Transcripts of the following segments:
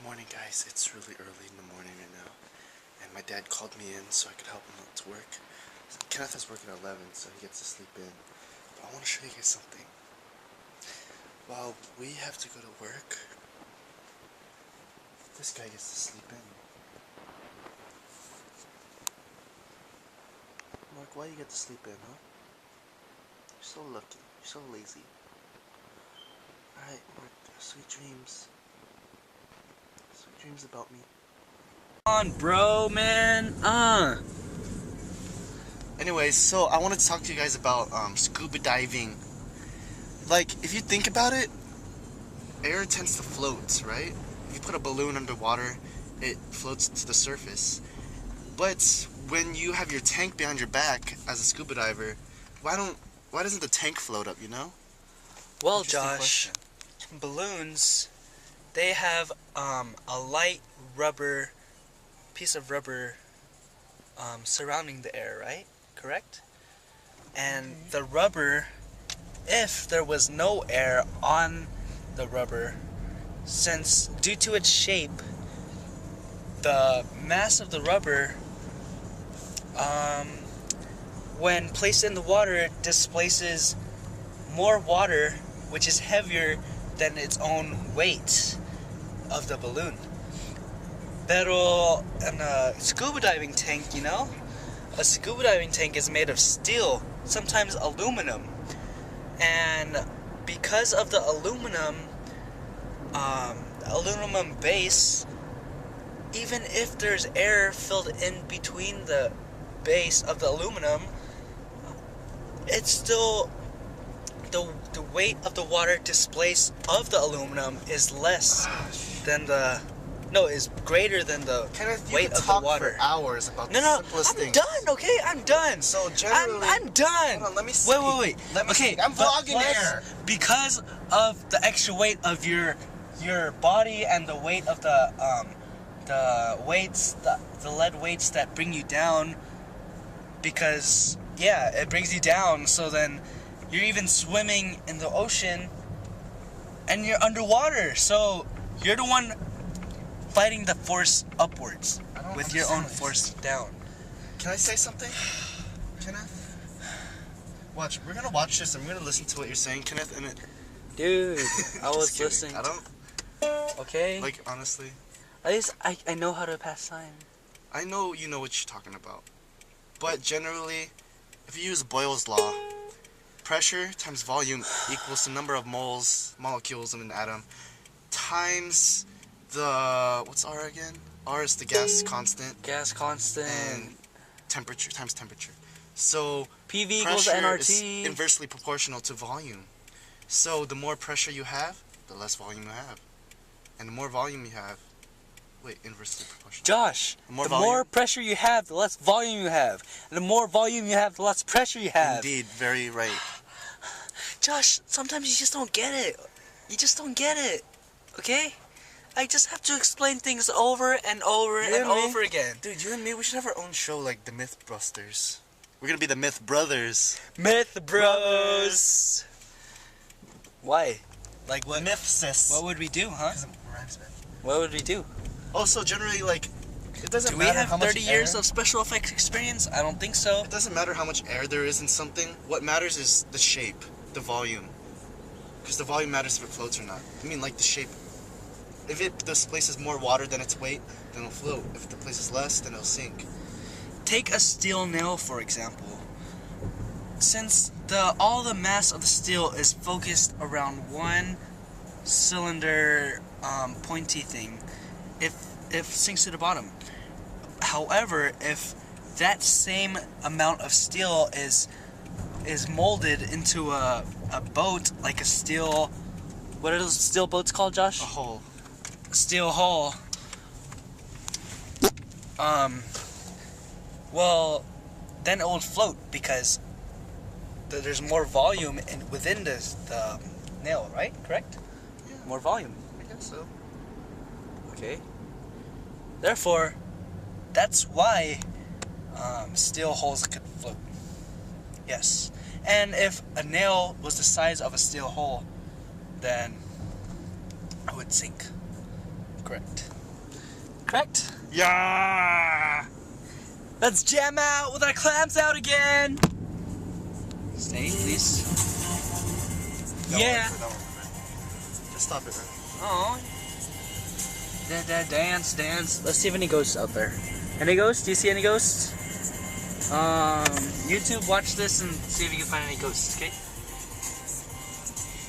Morning, guys. It's really early in the morning right now, and my dad called me in so I could help him out to work. Kenneth is working at 11, so he gets to sleep in. But I want to show you guys something. While we have to go to work, this guy gets to sleep in. Mark, why you get to sleep in, huh? You're so lucky. You're so lazy. Alright, Mark, sweet dreams. Sweet dreams about me. Come on, bro, man. Anyways, so I want to talk to you guys about scuba diving. Like, if you think about it, air tends to float, right? If you put a balloon underwater, it floats to the surface. But when you have your tank behind your back as a scuba diver, why doesn't the tank float up, you know? Well, Josh, balloons, they have a light piece of rubber surrounding the air, right? Correct? And the rubber, if there was no air on the rubber, since due to its shape, the mass of the rubber, when placed in the water, displaces more water, which is heavier than its own weight of the balloon. Pero in a scuba diving tank, you know, a scuba diving tank is made of steel, sometimes aluminum, and because of the aluminum base, even if there's air filled in between the base of the aluminum, it's still the weight of the water displaced of the aluminum is less than is greater than the weight of the water. For hours about the simplest things. I'm done, okay? I'm done. So generally, I'm done. Hold on, let me see. Wait. Okay, I'm vlogging here. Because of the extra weight of your body and the weight of the lead weights that bring you down, because it brings you down, so then you're even swimming in the ocean and you're underwater, so you're the one fighting the force upwards with your own force down. Can I say something, Kenneth? Watch, we're gonna watch this and we're gonna listen to what you're saying, Kenneth, and dude, I was listening. Okay. Like, honestly. At least I know how to pass time. I know you know what you're talking about. But generally, if you use Boyle's law, pressure times volume equals the number of molecules in an atom, times the, what's R again? R is the gas constant. Gas constant. And temperature, times temperature. So, PV equals nRT. Is inversely proportional to volume. So, the more pressure you have, the less volume you have. And the more volume you have, inversely proportional. Josh, the more pressure you have, the less volume you have. And the more volume you have, the less pressure you have. Indeed, very right. Josh, sometimes you just don't get it. You just don't get it. Okay? I just have to explain things over and over and over again. Dude, you and me, we should have our own show like the Mythbusters. We're gonna be the Myth Brothers. Myth Bros. Why? Like what? Myth sis. What would we do, huh? What would we do? Also, generally, like, it doesn't do matter we have how much 30 years of special effects experience? I don't think so. It doesn't matter how much air there is in something. What matters is the shape, the volume. Because the volume matters if it floats or not. I mean, like the shape. If it displaces more water than its weight, then it'll float. If it displaces less, then it'll sink. Take a steel nail, for example. Since all the mass of the steel is focused around one cylinder, pointy thing, if sinks to the bottom. However, if that same amount of steel is molded into a boat, like a steel, what are those steel boats called, Josh? A hull. Steel hull. Well, then it will float because there's more volume within the nail, right? Correct? Yeah. More volume. I guess so. Okay. Therefore, that's why steel hulls could float. Yes. And if a nail was the size of a steel hull, then I would sink. Correct. correct? Yeah. Let's jam out with our clams out again. Stay, please. Yeah. Just stop it, man. Oh. Dance. Let's see if any ghosts out there. Any ghosts? Do you see any ghosts? YouTube, watch this and see if you can find any ghosts, okay?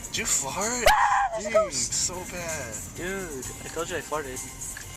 Did you fart? There's a Dang, ghost. so bad. Dude, I told you I farted.